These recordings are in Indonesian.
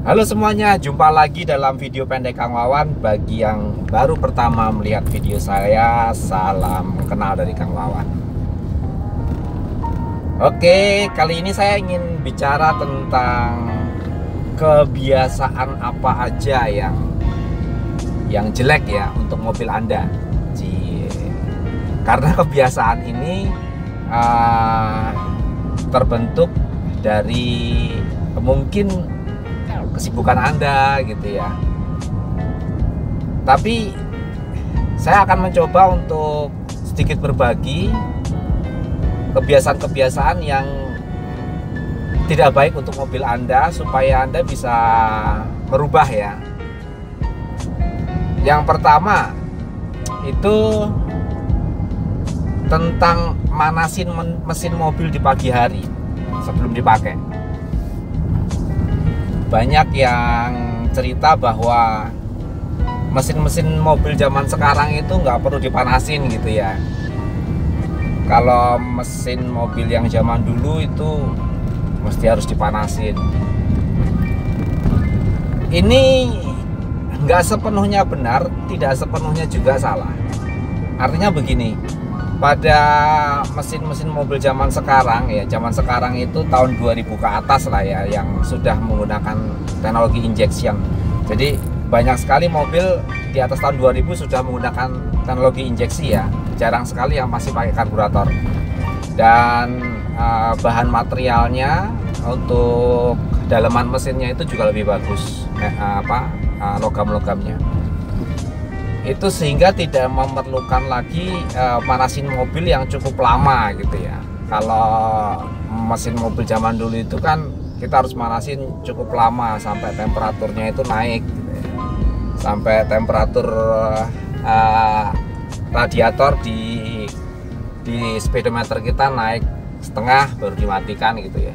Halo semuanya, jumpa lagi dalam video pendek Kang Wawan. Bagi yang baru pertama melihat video saya, salam kenal dari Kang Wawan. Oke, kali ini saya ingin bicara tentang kebiasaan apa aja yang jelek ya untuk mobil Anda. Karena kebiasaan ini terbentuk dari mungkin kesibukan Anda gitu ya. Tapi saya akan mencoba untuk sedikit berbagi kebiasaan-kebiasaan yang tidak baik untuk mobil Anda supaya Anda bisa merubah ya. Yang pertama itu tentang manasin mesin mobil di pagi hari sebelum dipakai. Banyak yang cerita bahwa mesin-mesin mobil zaman sekarang itu nggak perlu dipanasin gitu ya. Kalau mesin mobil yang zaman dulu itu mesti harus dipanasin. Ini nggak sepenuhnya benar, tidak sepenuhnya juga salah. Artinya begini, pada mesin-mesin mobil zaman sekarang ya, zaman sekarang itu tahun 2000 ke atas lah ya, yang sudah menggunakan teknologi injection. Jadi banyak sekali mobil di atas tahun 2000 sudah menggunakan teknologi injeksi ya. Jarang sekali yang masih pakai karburator. Dan bahan materialnya untuk daleman mesinnya itu juga lebih bagus, logam-logamnya. Itu sehingga tidak memerlukan lagi manasin mobil yang cukup lama gitu ya. Kalau mesin mobil zaman dulu itu kan kita harus manasin cukup lama sampai temperaturnya itu naik gitu ya. Sampai temperatur radiator di speedometer kita naik setengah baru dimatikan gitu ya.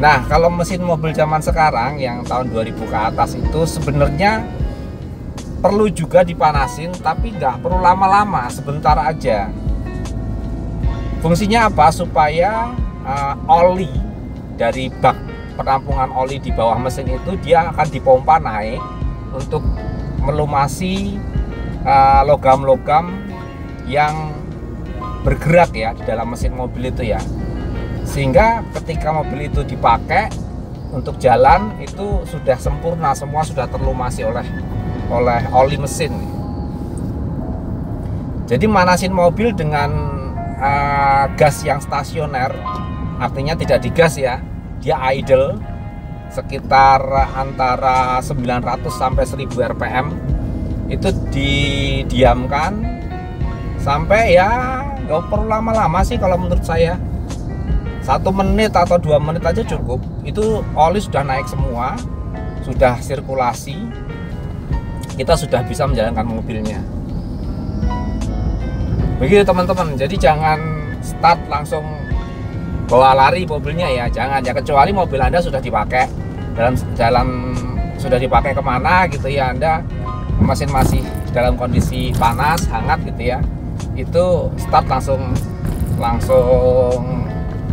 Nah, kalau mesin mobil zaman sekarang yang tahun 2000 ke atas itu sebenarnya perlu juga dipanasin, tapi nggak perlu lama-lama, sebentar aja. Fungsinya apa? Supaya oli dari bak penampungan oli di bawah mesin itu dia akan dipompa naik untuk melumasi logam-logam yang bergerak ya di dalam mesin mobil itu ya. Sehingga ketika mobil itu dipakai untuk jalan itu sudah sempurna, semua sudah terlumasi oleh oli mesin. Jadi manasin mobil dengan gas yang stasioner, artinya tidak digas ya, dia idle sekitar antara 900 sampai 1000 rpm, itu didiamkan sampai ya nggak perlu lama-lama sih kalau menurut saya. 1 menit atau 2 menit aja cukup, itu oli sudah naik semua, sudah sirkulasi, kita sudah bisa menjalankan mobilnya. Begitu teman-teman. Jadi jangan start langsung bawa lari mobilnya ya, jangan ya, kecuali mobil Anda sudah dipakai dalam jalan, sudah dipakai kemana gitu ya, Anda mesin masih dalam kondisi panas hangat gitu ya, itu start langsung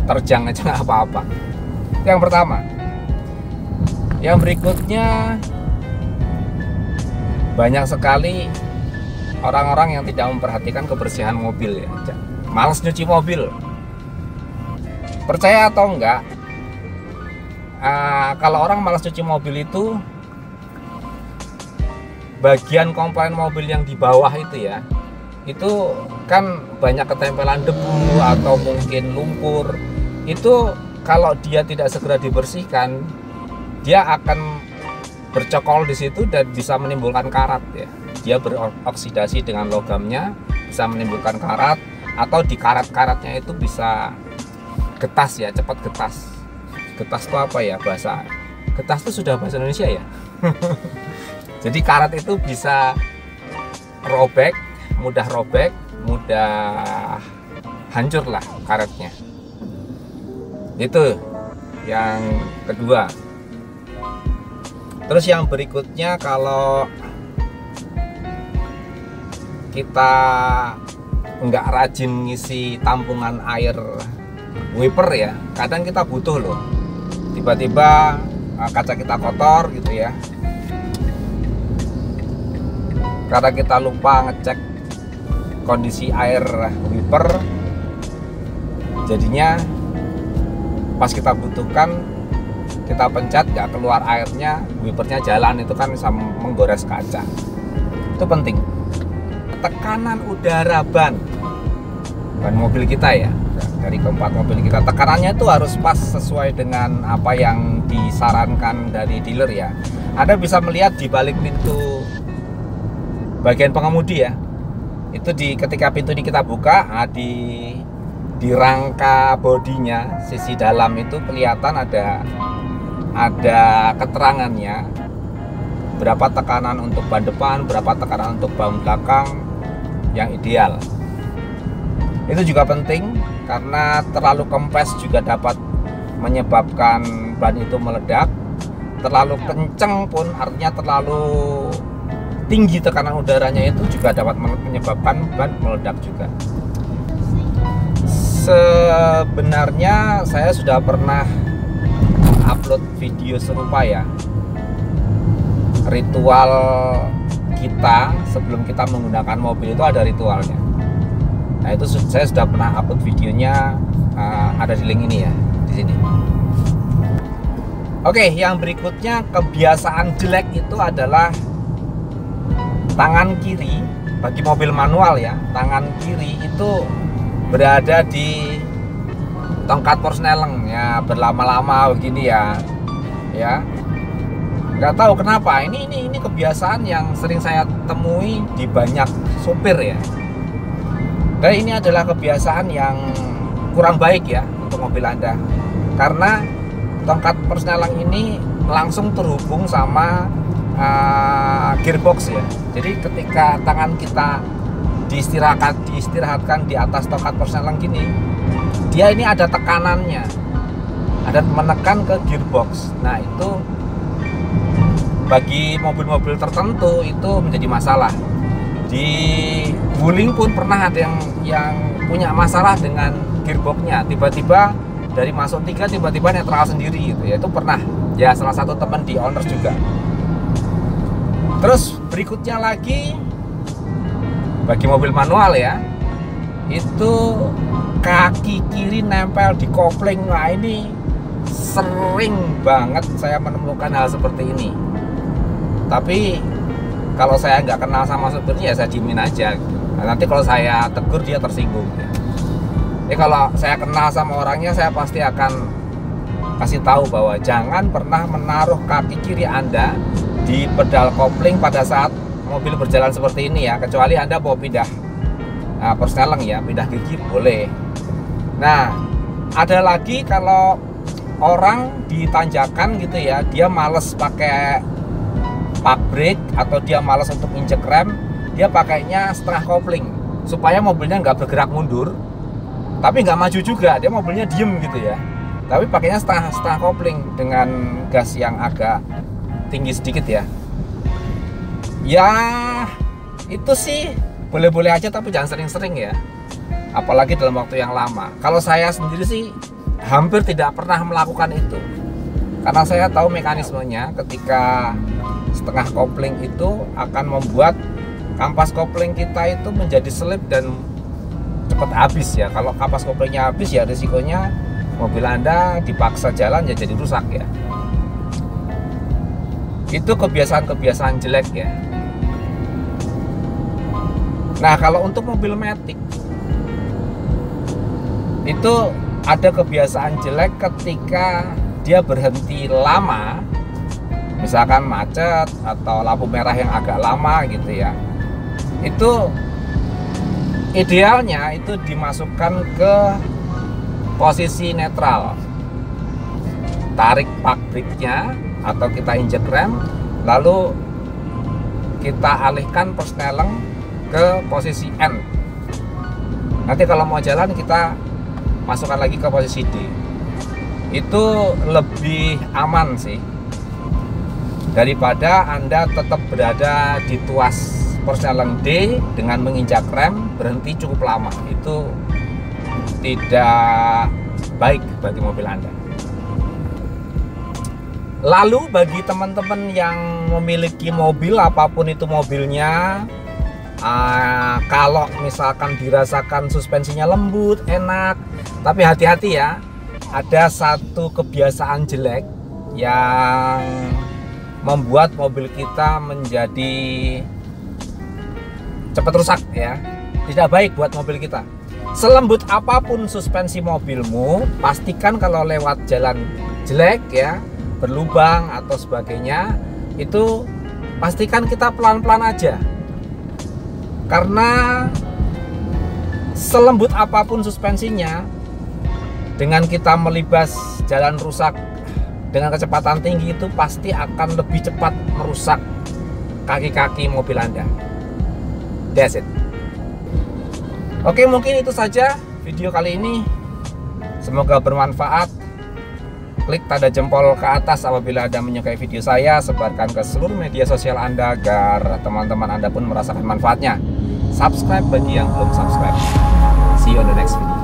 terjang aja nggak apa-apa. Yang pertama. Yang berikutnya, banyak sekali orang-orang yang tidak memperhatikan kebersihan mobil ya. Malas nyuci mobil. Percaya atau enggak, kalau orang malas nyuci mobil itu, bagian komponen mobil yang di bawah itu ya, itu kan banyak ketempelan debu atau mungkin lumpur. Itu kalau dia tidak segera dibersihkan, dia akan bercokol di situ dan bisa menimbulkan karat ya. Dia beroksidasi dengan logamnya, bisa menimbulkan karat, atau di karat-karatnya itu bisa getas ya, cepat getas. Getas itu apa ya bahasa? Getas itu sudah bahasa Indonesia ya. Jadi karat itu bisa robek, mudah hancur lah karetnya. Itu yang kedua. Terus yang berikutnya, kalau kita nggak rajin ngisi tampungan air wiper ya, kadang kita butuh loh. tiba-tiba kaca kita kotor gitu ya, karena kita lupa ngecek kondisi air wiper, jadinya pas kita butuhkan kita pencet nggak keluar airnya, wipernya jalan, itu kan bisa menggores kaca. Itu penting. Tekanan udara ban mobil kita ya, dari keempat mobil kita, tekanannya itu harus pas sesuai dengan apa yang disarankan dari dealer ya. Anda bisa melihat di balik pintu bagian pengemudi ya, itu ketika pintu ini kita buka, di rangka bodinya sisi dalam itu kelihatan ada keterangannya, berapa tekanan untuk ban depan, berapa tekanan untuk ban belakang yang ideal. Itu juga penting karena terlalu kempes juga dapat menyebabkan ban itu meledak. Terlalu kenceng pun, artinya terlalu tinggi tekanan udaranya, itu juga dapat menyebabkan ban meledak juga. Sebenarnya saya sudah pernah upload video serupa ya, ritual kita sebelum kita menggunakan mobil itu ada ritualnya. Nah itu saya sudah pernah upload videonya, ada di link ini ya, di sini. Oke, yang berikutnya kebiasaan jelek itu adalah tangan kiri. Bagi mobil manual ya, tangan kiri itu berada di tongkat persneleng ya, berlama-lama begini ya, nggak tahu kenapa ini kebiasaan yang sering saya temui di banyak sopir ya. Dan ini adalah kebiasaan yang kurang baik ya untuk mobil Anda, karena tongkat persneleng ini langsung terhubung sama gearbox ya. Jadi ketika tangan kita diistirahatkan di atas tongkat persneleng gini, dia ini ada tekanannya, ada menekan ke gearbox. Nah itu bagi mobil-mobil tertentu itu menjadi masalah. Di Wuling pun pernah ada yang punya masalah dengan gearboxnya, tiba-tiba dari masuk 3 tiba-tiba netral sendiri gitu ya. Itu pernah ya, salah satu teman di Owners juga. Terus berikutnya lagi, bagi mobil manual ya, itu kaki kiri nempel di kopling. Nah ini sering banget saya menemukan hal seperti ini. Tapi kalau saya nggak kenal sama supirnya ya saya diemin aja gitu. Nah, nanti kalau saya tegur dia tersinggung ya. Kalau saya kenal sama orangnya, saya pasti akan kasih tahu bahwa jangan pernah menaruh kaki kiri Anda di pedal kopling pada saat mobil berjalan seperti ini ya, kecuali Anda mau pindah persneleng ya, pindah gigi boleh. Nah ada lagi kalau orang di tanjakan gitu ya, dia males pakai park brake atau dia males untuk injek rem, dia pakainya setengah kopling supaya mobilnya nggak bergerak mundur tapi nggak maju juga, dia mobilnya diem gitu ya, tapi pakainya setengah kopling dengan gas yang agak tinggi sedikit ya. Ya itu sih boleh-boleh aja, tapi jangan sering-sering ya, apalagi dalam waktu yang lama. Kalau saya sendiri sih hampir tidak pernah melakukan itu, karena saya tahu mekanismenya. Ketika setengah kopling itu akan membuat kampas kopling kita itu menjadi selip dan cepat habis ya. Kalau kampas koplingnya habis ya risikonya mobil Anda dipaksa jalan ya jadi rusak ya. Itu kebiasaan-kebiasaan jelek ya. Nah kalau untuk mobil matic itu ada kebiasaan jelek ketika dia berhenti lama, misalkan macet atau lampu merah yang agak lama gitu ya. Itu idealnya itu dimasukkan ke posisi netral, tarik park brake-nya atau kita injek rem, lalu kita alihkan persneleng ke posisi N. Nanti kalau mau jalan kita masukkan lagi ke posisi D. Itu lebih aman sih daripada Anda tetap berada di tuas persneleng D dengan menginjak rem berhenti cukup lama. Itu tidak baik bagi mobil Anda. Lalu bagi teman-teman yang memiliki mobil, apapun itu mobilnya, kalau misalkan dirasakan suspensinya lembut, enak, tapi hati-hati ya, ada satu kebiasaan jelek yang membuat mobil kita menjadi cepat rusak ya. Tidak baik buat mobil kita. Selembut apapun suspensi mobilmu, pastikan kalau lewat jalan jelek ya, berlubang atau sebagainya, itu pastikan kita pelan-pelan aja. Karena selembut apapun suspensinya, dengan kita melibas jalan rusak dengan kecepatan tinggi, itu pasti akan lebih cepat merusak kaki-kaki mobil Anda. That's it. Oke, mungkin itu saja video kali ini. Semoga bermanfaat. Klik tanda jempol ke atas apabila Anda menyukai video saya. Sebarkan ke seluruh media sosial Anda agar teman-teman Anda pun merasakan manfaatnya. Subscribe bagi yang belum subscribe. See you on the next video.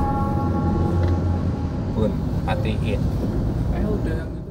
Bun, matiin. Udah.